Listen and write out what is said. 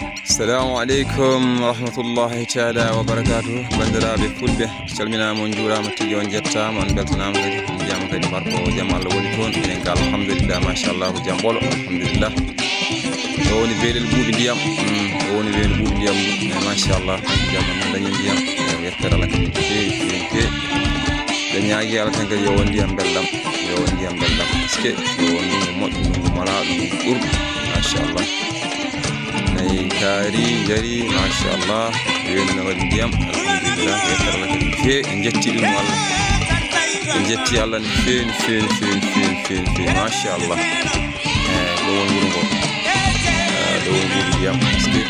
Assalamu alaikum warahmatullahi ta'ala wa barakatuh. Bandiraɓe fulɓe calminama on juurama tigi on jettama on beltanama kadi jam kadi barko jaam Allah woni toon enen ka alhamdulillah machallah ko jaam ɓolo alhamdulillah. O woni beelel ɓuuɓi ndiyam o woni beelel ɓuuɓi ndiyam ɗum machallah jaam on dañi ndiyam yettere Allah kadi feewi feewi feewi ɓe ñaagui Allah tan kadi yo won ndiyam belɗam yo won ndiyam belɗam puisque yo won ndungu moƴƴo ndungu malaɗo ndungu ɓurɗo machallah. Kari jari machallah weelno waɗi ndiyam alhamdulillah yettere Allah kadi feewi en jetti ɗum Allah en jetti Allah no feewi no feewi no feewi no feewi no feewi machallah ɗo woni wuro ngo ɗo woni ndiyam puisque